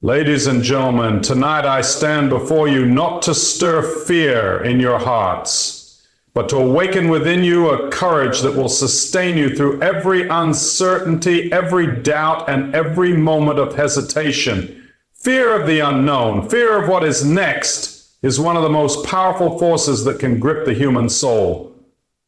Ladies and gentlemen, tonight I stand before you not to stir fear in your hearts, but to awaken within you a courage that will sustain you through every uncertainty, every doubt, and every moment of hesitation. Fear of the unknown, fear of what is next, is one of the most powerful forces that can grip the human soul.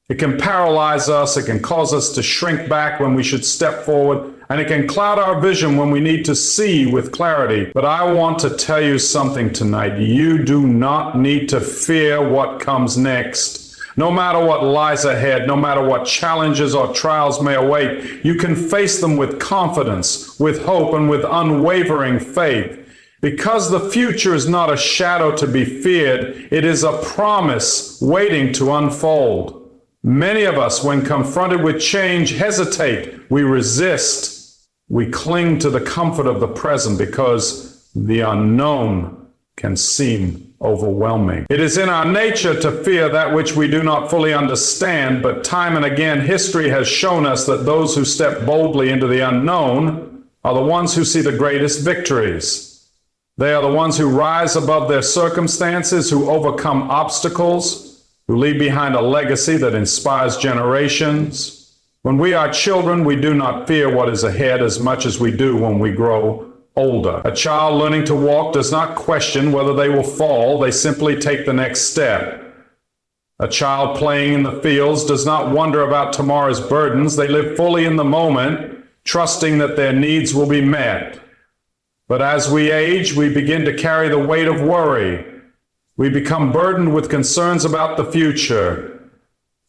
It can paralyze us, it can cause us to shrink back when we should step forward, and it can cloud our vision when we need to see with clarity. But I want to tell you something tonight. You do not need to fear what comes next. No matter what lies ahead, no matter what challenges or trials may await, you can face them with confidence, with hope, and with unwavering faith. Because the future is not a shadow to be feared, it is a promise waiting to unfold. Many of us, when confronted with change, hesitate. We resist. We cling to the comfort of the present because the unknown can seem overwhelming. It is in our nature to fear that which we do not fully understand, but time and again, history has shown us that those who step boldly into the unknown are the ones who see the greatest victories. They are the ones who rise above their circumstances, who overcome obstacles, who leave behind a legacy that inspires generations. When we are children, we do not fear what is ahead as much as we do when we grow older. A child learning to walk does not question whether they will fall, they simply take the next step. A child playing in the fields does not wonder about tomorrow's burdens, they live fully in the moment, trusting that their needs will be met. But as we age, we begin to carry the weight of worry. We become burdened with concerns about the future.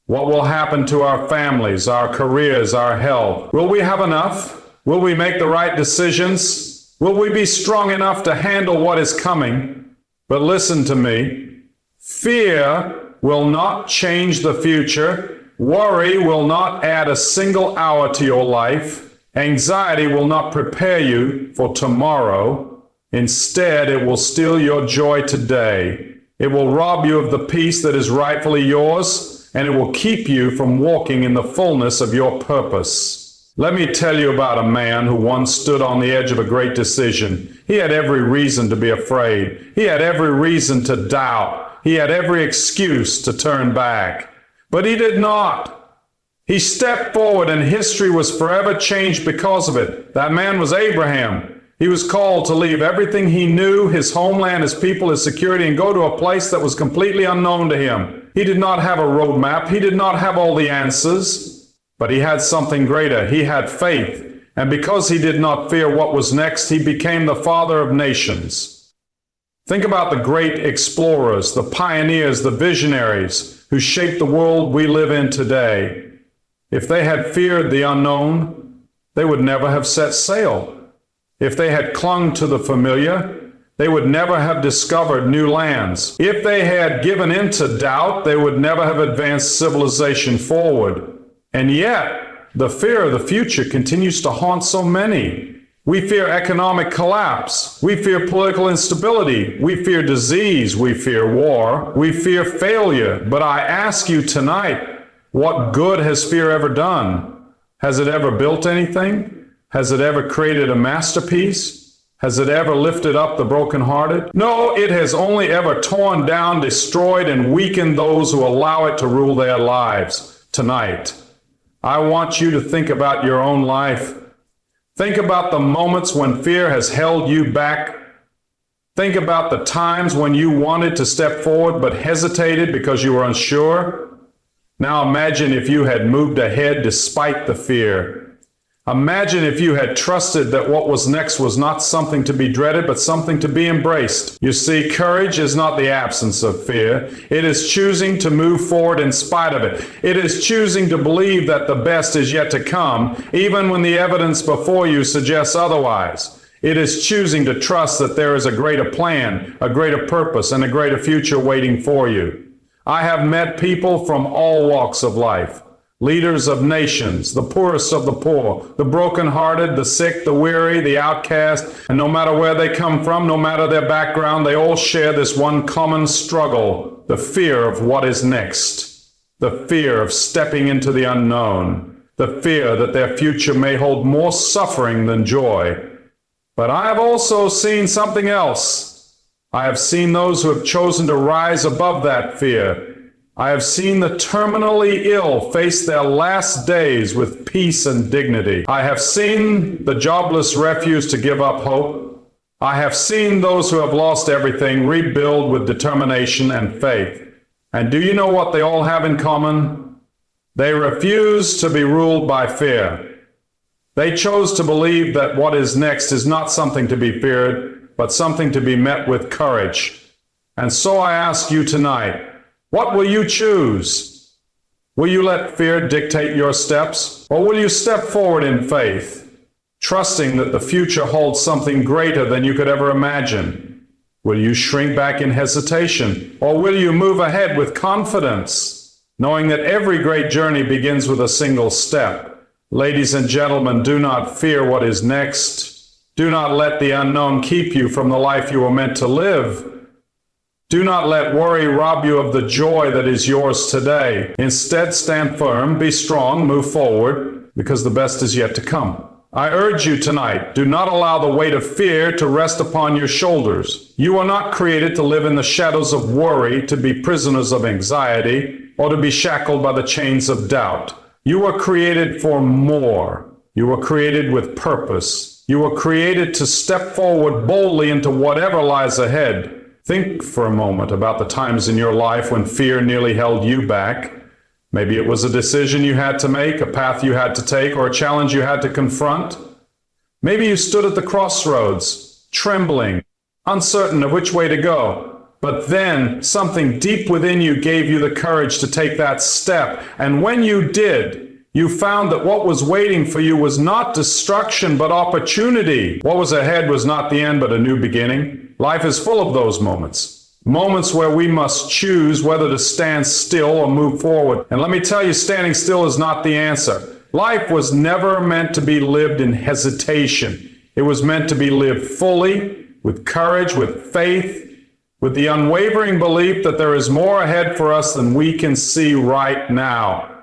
What will happen to our families, our careers, our health? Will we have enough? Will we make the right decisions? Will we be strong enough to handle what is coming? But listen to me. Fear will not change the future. Worry will not add a single hour to your life. Anxiety will not prepare you for tomorrow. Instead, it will steal your joy today. It will rob you of the peace that is rightfully yours, and it will keep you from walking in the fullness of your purpose. Let me tell you about a man who once stood on the edge of a great decision. He had every reason to be afraid. He had every reason to doubt. He had every excuse to turn back. But he did not. He stepped forward, and history was forever changed because of it. That man was Abraham. He was called to leave everything he knew, his homeland, his people, his security, and go to a place that was completely unknown to him. He did not have a roadmap. He did not have all the answers, but he had something greater. He had faith. And because he did not fear what was next, he became the father of nations. Think about the great explorers, the pioneers, the visionaries who shaped the world we live in today. If they had feared the unknown, they would never have set sail. If they had clung to the familiar, they would never have discovered new lands. If they had given in to doubt, they would never have advanced civilization forward. And yet, the fear of the future continues to haunt so many. We fear economic collapse. We fear political instability. We fear disease. We fear war. We fear failure. But I ask you tonight, what good has fear ever done? Has it ever built anything? Has it ever created a masterpiece? Has it ever lifted up the brokenhearted? No, it has only ever torn down, destroyed, and weakened those who allow it to rule their lives. Tonight, I want you to think about your own life. Think about the moments when fear has held you back. Think about the times when you wanted to step forward but hesitated because you were unsure. Now imagine if you had moved ahead despite the fear. Imagine if you had trusted that what was next was not something to be dreaded, but something to be embraced. You see, courage is not the absence of fear. It is choosing to move forward in spite of it. It is choosing to believe that the best is yet to come, even when the evidence before you suggests otherwise. It is choosing to trust that there is a greater plan, a greater purpose, and a greater future waiting for you. I have met people from all walks of life. Leaders of nations, the poorest of the poor, the brokenhearted, the sick, the weary, the outcast, and no matter where they come from, no matter their background, they all share this one common struggle, the fear of what is next, the fear of stepping into the unknown, the fear that their future may hold more suffering than joy. But I have also seen something else. I have seen those who have chosen to rise above that fear. I have seen the terminally ill face their last days with peace and dignity. I have seen the jobless refuse to give up hope. I have seen those who have lost everything rebuild with determination and faith. And do you know what they all have in common? They refuse to be ruled by fear. They chose to believe that what is next is not something to be feared, but something to be met with courage. And so I ask you tonight, what will you choose? Will you let fear dictate your steps, or will you step forward in faith, trusting that the future holds something greater than you could ever imagine? Will you shrink back in hesitation, or will you move ahead with confidence, knowing that every great journey begins with a single step? Ladies and gentlemen, do not fear what is next. Do not let the unknown keep you from the life you were meant to live. Do not let worry rob you of the joy that is yours today. Instead, stand firm, be strong, move forward, because the best is yet to come. I urge you tonight, do not allow the weight of fear to rest upon your shoulders. You are not created to live in the shadows of worry, to be prisoners of anxiety, or to be shackled by the chains of doubt. You were created for more. You were created with purpose. You were created to step forward boldly into whatever lies ahead. Think for a moment about the times in your life when fear nearly held you back. Maybe it was a decision you had to make, a path you had to take, or a challenge you had to confront. Maybe you stood at the crossroads, trembling, uncertain of which way to go. But then something deep within you gave you the courage to take that step. And when you did, you found that what was waiting for you was not destruction, but opportunity. What was ahead was not the end, but a new beginning. Life is full of those moments. Moments where we must choose whether to stand still or move forward. And let me tell you, standing still is not the answer. Life was never meant to be lived in hesitation. It was meant to be lived fully, with courage, with faith, with the unwavering belief that there is more ahead for us than we can see right now.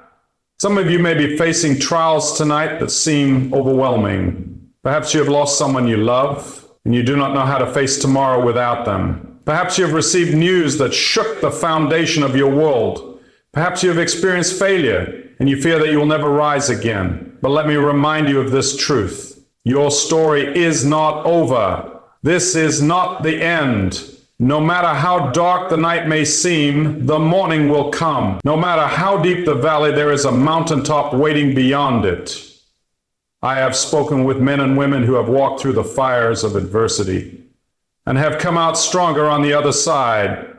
Some of you may be facing trials tonight that seem overwhelming. Perhaps you have lost someone you love, and you do not know how to face tomorrow without them. Perhaps you have received news that shook the foundation of your world. Perhaps you have experienced failure, and you fear that you will never rise again. But let me remind you of this truth. Your story is not over. This is not the end. No matter how dark the night may seem, the morning will come. No matter how deep the valley, there is a mountaintop waiting beyond it. I have spoken with men and women who have walked through the fires of adversity and have come out stronger on the other side.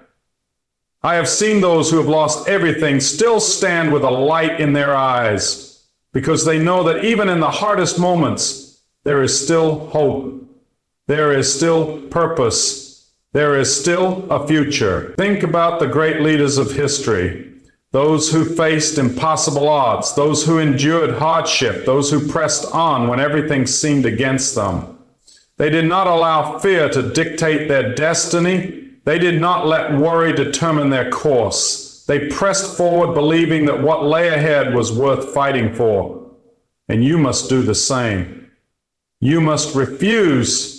I have seen those who have lost everything still stand with a light in their eyes because they know that even in the hardest moments, there is still hope. There is still purpose. There is still a future. Think about the great leaders of history, those who faced impossible odds, those who endured hardship, those who pressed on when everything seemed against them. They did not allow fear to dictate their destiny. They did not let worry determine their course. They pressed forward believing that what lay ahead was worth fighting for. And you must do the same. You must refuse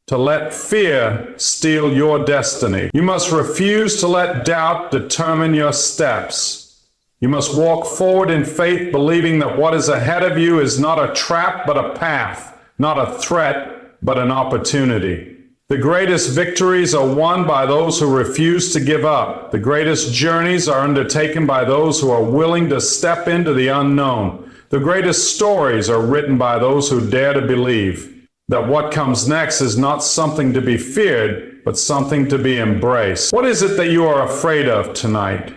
to let fear steal your destiny. You must refuse to let doubt determine your steps. You must walk forward in faith, believing that what is ahead of you is not a trap, but a path, not a threat, but an opportunity. The greatest victories are won by those who refuse to give up. The greatest journeys are undertaken by those who are willing to step into the unknown. The greatest stories are written by those who dare to believe that what comes next is not something to be feared, but something to be embraced. What is it that you are afraid of tonight?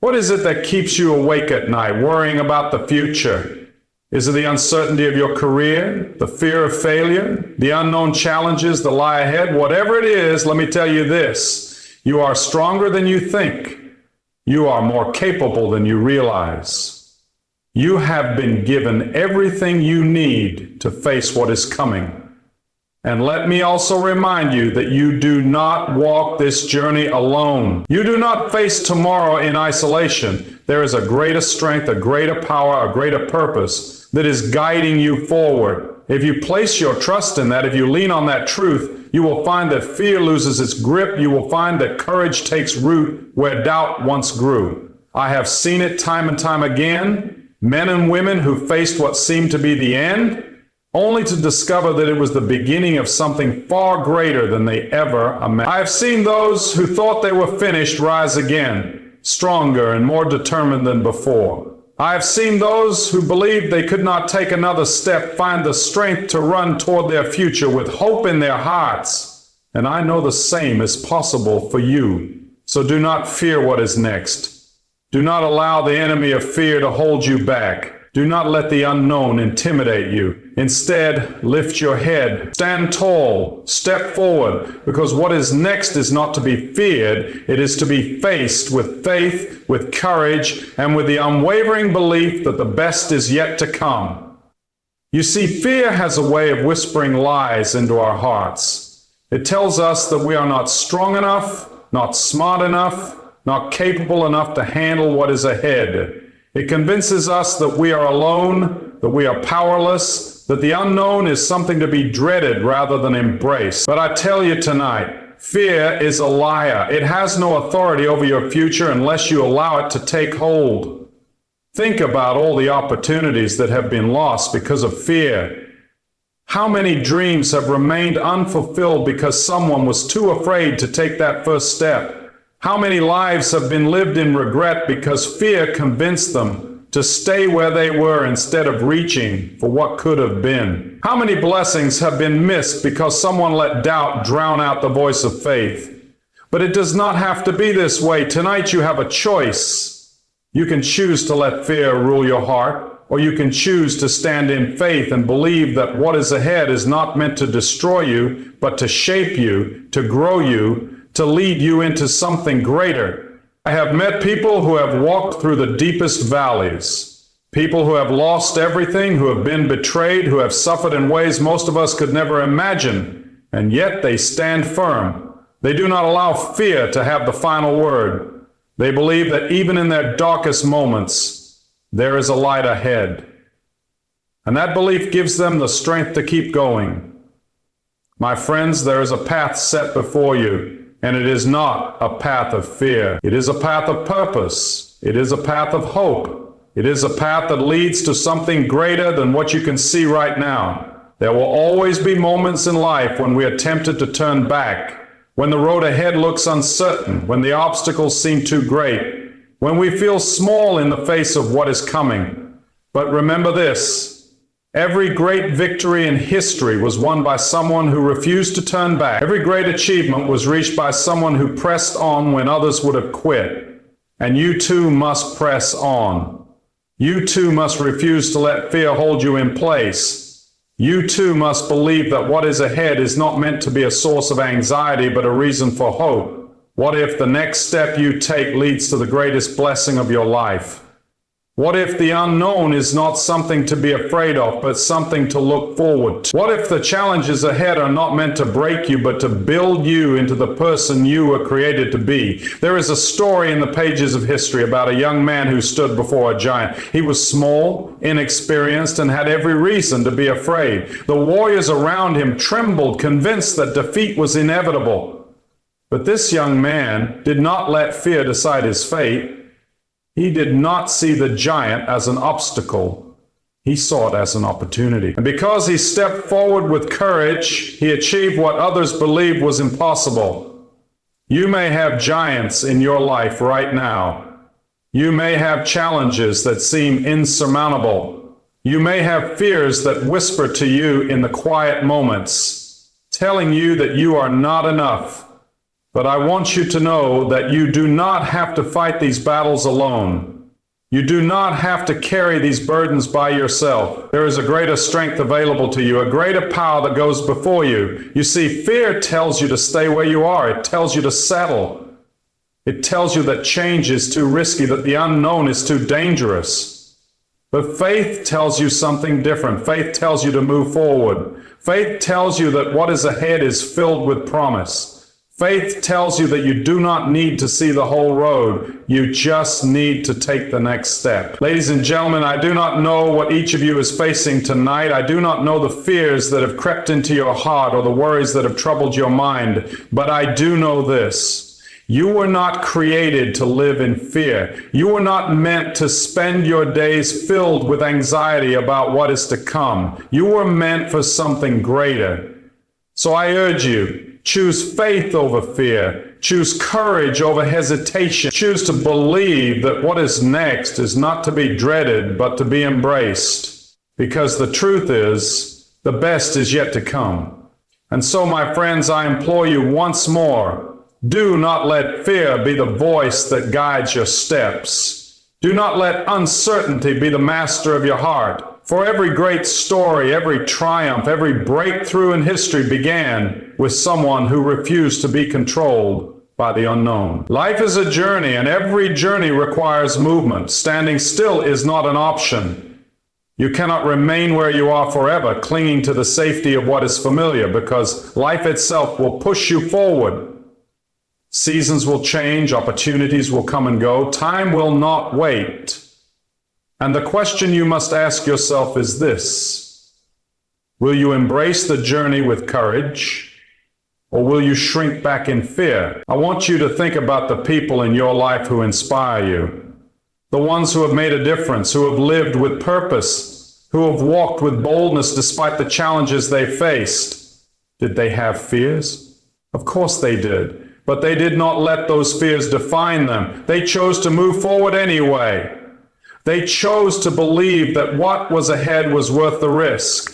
What is it that keeps you awake at night, worrying about the future? Is it the uncertainty of your career, the fear of failure, the unknown challenges that lie ahead? Whatever it is, let me tell you this: you are stronger than you think. You are more capable than you realize. You have been given everything you need to face what is coming. And let me also remind you that you do not walk this journey alone. You do not face tomorrow in isolation. There is a greater strength, a greater power, a greater purpose that is guiding you forward. If you place your trust in that, if you lean on that truth, you will find that fear loses its grip. You will find that courage takes root where doubt once grew. I have seen it time and time again. Men and women who faced what seemed to be the end, only to discover that it was the beginning of something far greater than they ever imagined. I have seen those who thought they were finished rise again, stronger and more determined than before. I have seen those who believed they could not take another step find the strength to run toward their future with hope in their hearts. And I know the same is possible for you. So do not fear what is next. Do not allow the enemy of fear to hold you back. Do not let the unknown intimidate you. Instead, lift your head, stand tall, step forward, because what is next is not to be feared. It is to be faced with faith, with courage, and with the unwavering belief that the best is yet to come. You see, fear has a way of whispering lies into our hearts. It tells us that we are not strong enough, not smart enough, not capable enough to handle what is ahead. It convinces us that we are alone, that we are powerless, that the unknown is something to be dreaded rather than embraced. But I tell you tonight, fear is a liar. It has no authority over your future unless you allow it to take hold. Think about all the opportunities that have been lost because of fear. How many dreams have remained unfulfilled because someone was too afraid to take that first step? How many lives have been lived in regret because fear convinced them to stay where they were instead of reaching for what could have been? How many blessings have been missed because someone let doubt drown out the voice of faith? But it does not have to be this way. Tonight you have a choice. You can choose to let fear rule your heart, or you can choose to stand in faith and believe that what is ahead is not meant to destroy you, but to shape you, to grow you, to lead you into something greater. I have met people who have walked through the deepest valleys, people who have lost everything, who have been betrayed, who have suffered in ways most of us could never imagine, and yet they stand firm. They do not allow fear to have the final word. They believe that even in their darkest moments, there is a light ahead. And that belief gives them the strength to keep going. My friends, there is a path set before you. And it is not a path of fear. It is a path of purpose. It is a path of hope. It is a path that leads to something greater than what you can see right now. There will always be moments in life when we are tempted to turn back, when the road ahead looks uncertain, when the obstacles seem too great, when we feel small in the face of what is coming. But remember this. Every great victory in history was won by someone who refused to turn back. Every great achievement was reached by someone who pressed on when others would have quit. And you too must press on. You too must refuse to let fear hold you in place. You too must believe that what is ahead is not meant to be a source of anxiety, but a reason for hope. What if the next step you take leads to the greatest blessing of your life? What if the unknown is not something to be afraid of, but something to look forward to? What if the challenges ahead are not meant to break you, but to build you into the person you were created to be? There is a story in the pages of history about a young man who stood before a giant. He was small, inexperienced, and had every reason to be afraid. The warriors around him trembled, convinced that defeat was inevitable. But this young man did not let fear decide his fate. He did not see the giant as an obstacle. He saw it as an opportunity. And because he stepped forward with courage, he achieved what others believed was impossible. You may have giants in your life right now. You may have challenges that seem insurmountable. You may have fears that whisper to you in the quiet moments, telling you that you are not enough. But I want you to know that you do not have to fight these battles alone. You do not have to carry these burdens by yourself. There is a greater strength available to you, a greater power that goes before you. You see, fear tells you to stay where you are. It tells you to settle. It tells you that change is too risky, that the unknown is too dangerous. But faith tells you something different. Faith tells you to move forward. Faith tells you that what is ahead is filled with promise. Faith tells you that you do not need to see the whole road. You just need to take the next step. Ladies and gentlemen, I do not know what each of you is facing tonight. I do not know the fears that have crept into your heart or the worries that have troubled your mind. But I do know this. You were not created to live in fear. You were not meant to spend your days filled with anxiety about what is to come. You were meant for something greater. So I urge you, choose faith over fear. Choose courage over hesitation. Choose to believe that what is next is not to be dreaded, but to be embraced. Because the truth is, the best is yet to come. And so, my friends, I implore you once more, do not let fear be the voice that guides your steps. Do not let uncertainty be the master of your heart. For every great story, every triumph, every breakthrough in history began with someone who refused to be controlled by the unknown. Life is a journey, and every journey requires movement. Standing still is not an option. You cannot remain where you are forever, clinging to the safety of what is familiar, because life itself will push you forward. Seasons will change, opportunities will come and go, time will not wait. And the question you must ask yourself is this: will you embrace the journey with courage, or will you shrink back in fear? I want you to think about the people in your life who inspire you, the ones who have made a difference, who have lived with purpose, who have walked with boldness despite the challenges they faced. Did they have fears? Of course they did. But they did not let those fears define them. They chose to move forward anyway. They chose to believe that what was ahead was worth the risk.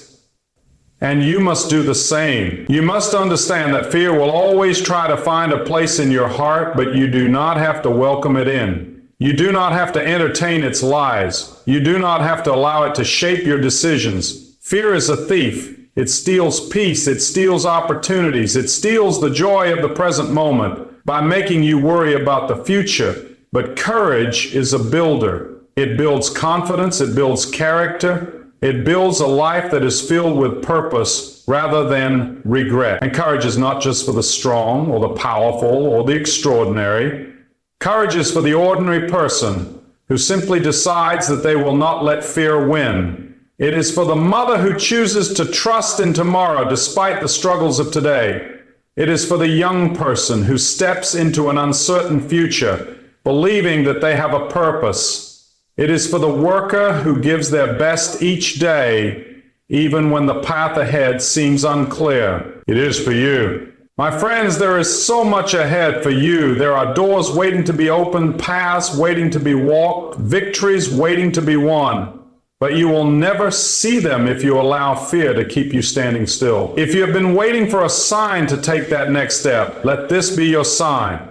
And you must do the same. You must understand that fear will always try to find a place in your heart, but you do not have to welcome it in. You do not have to entertain its lies. You do not have to allow it to shape your decisions. Fear is a thief. It steals peace. It steals opportunities. It steals the joy of the present moment by making you worry about the future. But courage is a builder. It builds confidence. It builds character. It builds a life that is filled with purpose rather than regret. And courage is not just for the strong or the powerful or the extraordinary. Courage is for the ordinary person who simply decides that they will not let fear win. It is for the mother who chooses to trust in tomorrow despite the struggles of today. It is for the young person who steps into an uncertain future, believing that they have a purpose. It is for the worker who gives their best each day, even when the path ahead seems unclear. It is for you. My friends, there is so much ahead for you. There are doors waiting to be opened, paths waiting to be walked, victories waiting to be won. But you will never see them if you allow fear to keep you standing still. If you have been waiting for a sign to take that next step, let this be your sign.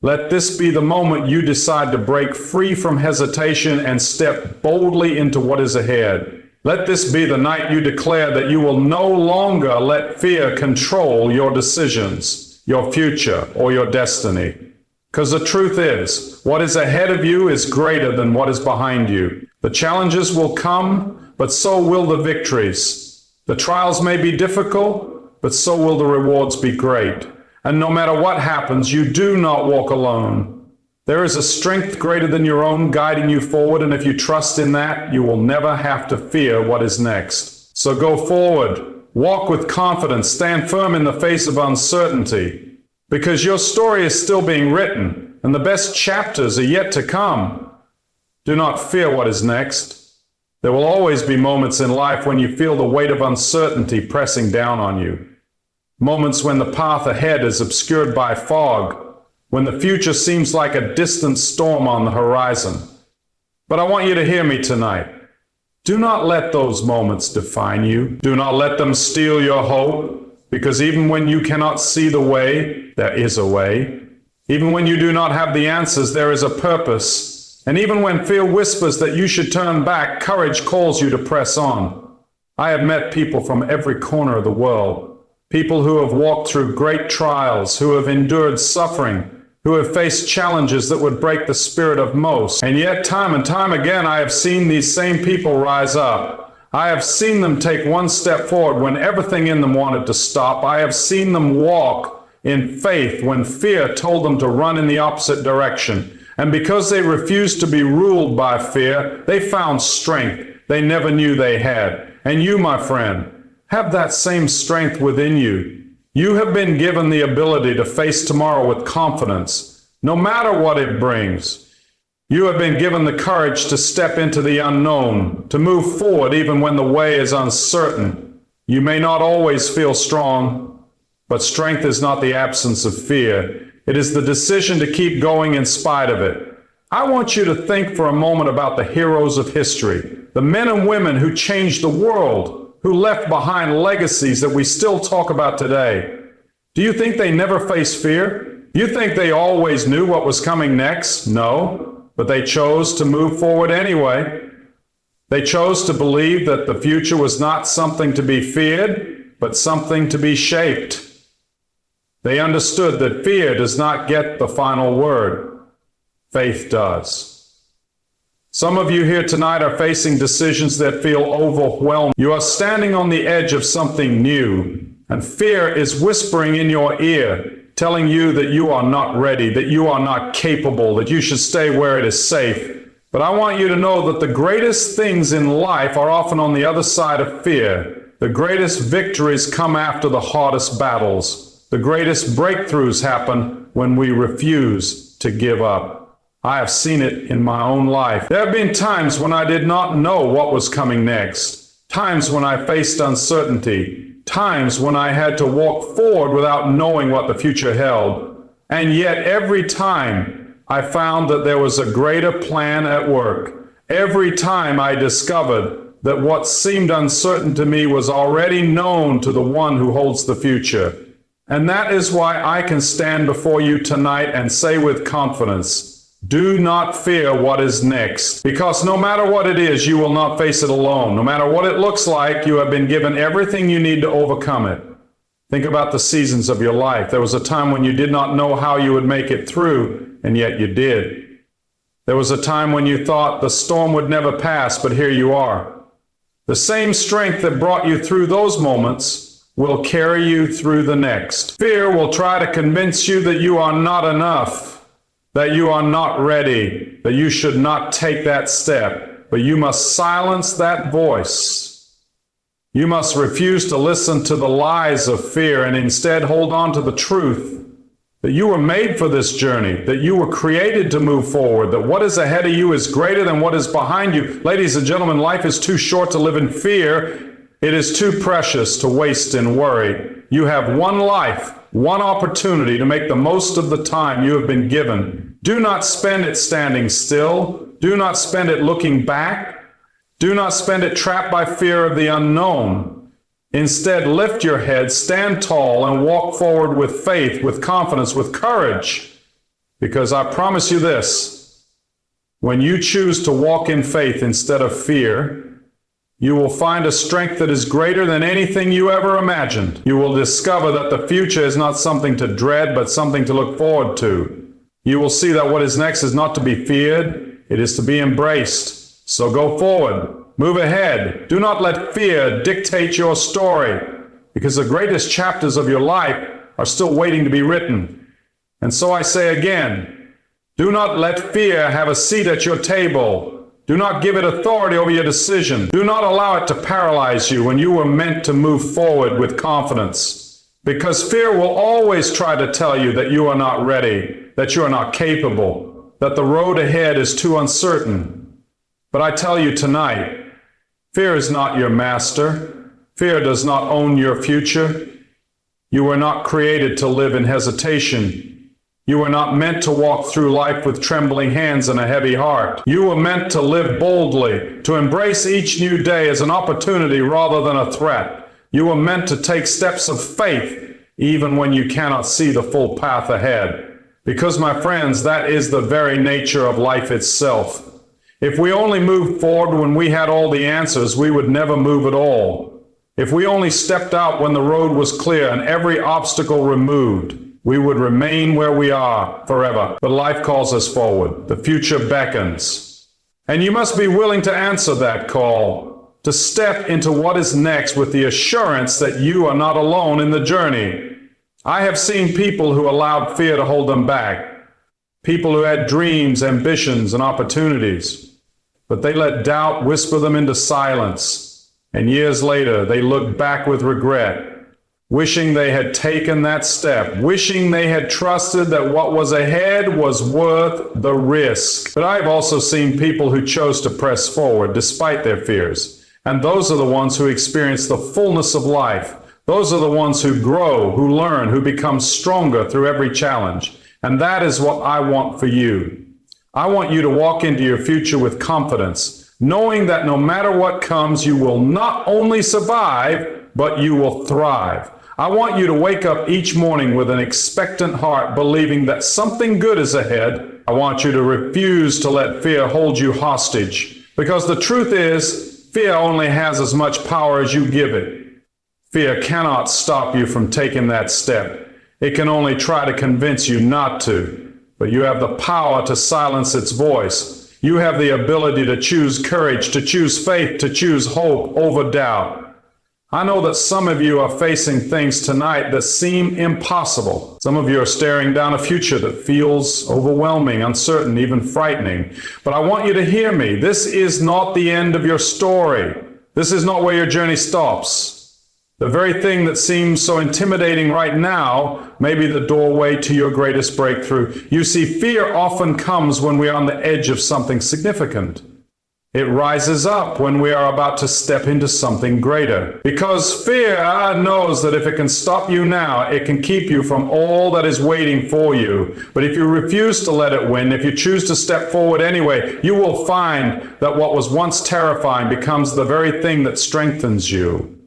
Let this be the moment you decide to break free from hesitation and step boldly into what is ahead. Let this be the night you declare that you will no longer let fear control your decisions, your future, or your destiny. Because the truth is, what is ahead of you is greater than what is behind you. The challenges will come, but so will the victories. The trials may be difficult, but so will the rewards be great. And no matter what happens, you do not walk alone. There is a strength greater than your own guiding you forward, and if you trust in that, you will never have to fear what is next. So go forward, walk with confidence, stand firm in the face of uncertainty, because your story is still being written, and the best chapters are yet to come. Do not fear what is next. There will always be moments in life when you feel the weight of uncertainty pressing down on you. Moments when the path ahead is obscured by fog, when the future seems like a distant storm on the horizon. But I want you to hear me tonight. Do not let those moments define you. Do not let them steal your hope, because even when you cannot see the way, there is a way. Even when you do not have the answers, there is a purpose. And even when fear whispers that you should turn back, courage calls you to press on. I have met people from every corner of the world. People who have walked through great trials, who have endured suffering, who have faced challenges that would break the spirit of most. And yet, time and time again, I have seen these same people rise up. I have seen them take one step forward when everything in them wanted to stop. I have seen them walk in faith when fear told them to run in the opposite direction. And because they refused to be ruled by fear, they found strength they never knew they had. And you, my friend, have that same strength within you. You have been given the ability to face tomorrow with confidence, no matter what it brings. You have been given the courage to step into the unknown, to move forward even when the way is uncertain. You may not always feel strong, but strength is not the absence of fear. It is the decision to keep going in spite of it. I want you to think for a moment about the heroes of history, the men and women who changed the world, who left behind legacies that we still talk about today. Do you think they never faced fear? Do you think they always knew what was coming next? No, but they chose to move forward anyway. They chose to believe that the future was not something to be feared, but something to be shaped. They understood that fear does not get the final word. Faith does. Some of you here tonight are facing decisions that feel overwhelming. You are standing on the edge of something new, and fear is whispering in your ear, telling you that you are not ready, that you are not capable, that you should stay where it is safe. But I want you to know that the greatest things in life are often on the other side of fear. The greatest victories come after the hardest battles. The greatest breakthroughs happen when we refuse to give up. I have seen it in my own life. There have been times when I did not know what was coming next. Times when I faced uncertainty. Times when I had to walk forward without knowing what the future held. And yet every time I found that there was a greater plan at work. Every time I discovered that what seemed uncertain to me was already known to the one who holds the future. And that is why I can stand before you tonight and say with confidence, do not fear what is next, because no matter what it is, you will not face it alone. No matter what it looks like, you have been given everything you need to overcome it. Think about the seasons of your life. There was a time when you did not know how you would make it through, and yet you did. There was a time when you thought the storm would never pass, but here you are. The same strength that brought you through those moments will carry you through the next. Fear will try to convince you that you are not enough, that you are not ready, that you should not take that step, but you must silence that voice. You must refuse to listen to the lies of fear and instead hold on to the truth that you were made for this journey, that you were created to move forward, that what is ahead of you is greater than what is behind you. Ladies and gentlemen, life is too short to live in fear. It is too precious to waste in worry. You have one life, one opportunity to make the most of the time you have been given. Do not spend it standing still. Do not spend it looking back. Do not spend it trapped by fear of the unknown. Instead, lift your head, stand tall, and walk forward with faith, with confidence, with courage. Because I promise you this, when you choose to walk in faith instead of fear, you will find a strength that is greater than anything you ever imagined. You will discover that the future is not something to dread, but something to look forward to. You will see that what is next is not to be feared, it is to be embraced. So go forward, move ahead. Do not let fear dictate your story, because the greatest chapters of your life are still waiting to be written. And so I say again, do not let fear have a seat at your table. Do not give it authority over your decision. Do not allow it to paralyze you when you were meant to move forward with confidence. Because fear will always try to tell you that you are not ready, that you are not capable, that the road ahead is too uncertain. But I tell you tonight, fear is not your master. Fear does not own your future. You were not created to live in hesitation. You were not meant to walk through life with trembling hands and a heavy heart. You were meant to live boldly, to embrace each new day as an opportunity rather than a threat. You were meant to take steps of faith even when you cannot see the full path ahead. Because, my friends, that is the very nature of life itself. If we only moved forward when we had all the answers, we would never move at all. If we only stepped out when the road was clear and every obstacle removed, we would remain where we are forever. But life calls us forward. The future beckons. And you must be willing to answer that call, to step into what is next with the assurance that you are not alone in the journey. I have seen people who allowed fear to hold them back, people who had dreams, ambitions, and opportunities, but they let doubt whisper them into silence, and years later they look back with regret, wishing they had taken that step, wishing they had trusted that what was ahead was worth the risk. But I've also seen people who chose to press forward despite their fears, and those are the ones who experience the fullness of life. Those are the ones who grow, who learn, who become stronger through every challenge. And that is what I want for you. I want you to walk into your future with confidence, knowing that no matter what comes, you will not only survive, but you will thrive. I want you to wake up each morning with an expectant heart, believing that something good is ahead. I want you to refuse to let fear hold you hostage, because the truth is, fear only has as much power as you give it. Fear cannot stop you from taking that step. It can only try to convince you not to, but you have the power to silence its voice. You have the ability to choose courage, to choose faith, to choose hope over doubt. I know that some of you are facing things tonight that seem impossible. Some of you are staring down a future that feels overwhelming, uncertain, even frightening. But I want you to hear me. This is not the end of your story. This is not where your journey stops. The very thing that seems so intimidating right now may be the doorway to your greatest breakthrough. You see, fear often comes when we are on the edge of something significant. It rises up when we are about to step into something greater. Because fear knows that if it can stop you now, it can keep you from all that is waiting for you. But if you refuse to let it win, if you choose to step forward anyway, you will find that what was once terrifying becomes the very thing that strengthens you.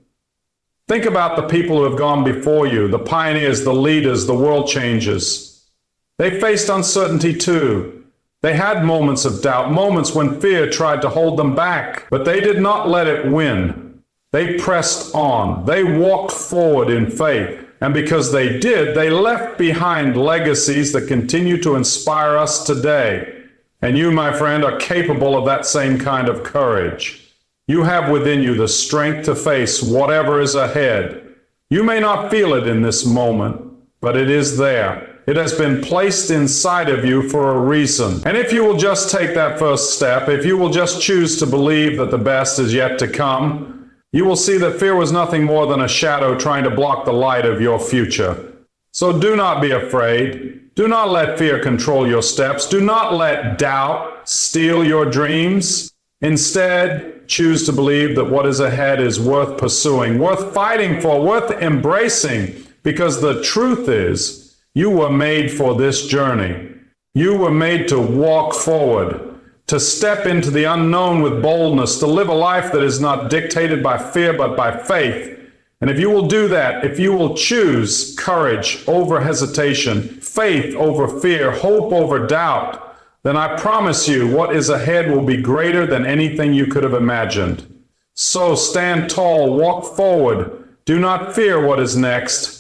Think about the people who have gone before you, the pioneers, the leaders, the world changers. They faced uncertainty too. They had moments of doubt, moments when fear tried to hold them back, but they did not let it win. They pressed on. They walked forward in faith. And because they did, they left behind legacies that continue to inspire us today. And you, my friend, are capable of that same kind of courage. You have within you the strength to face whatever is ahead. You may not feel it in this moment, but it is there. It has been placed inside of you for a reason. And if you will just take that first step, if you will just choose to believe that the best is yet to come, you will see that fear was nothing more than a shadow trying to block the light of your future. So do not be afraid. Do not let fear control your steps. Do not let doubt steal your dreams. Instead, choose to believe that what is ahead is worth pursuing, worth fighting for, worth embracing, because the truth is, you were made for this journey. You were made to walk forward, to step into the unknown with boldness, to live a life that is not dictated by fear but by faith. And if you will do that, if you will choose courage over hesitation, faith over fear, hope over doubt, then I promise you what is ahead will be greater than anything you could have imagined. So stand tall, walk forward. Do not fear what is next.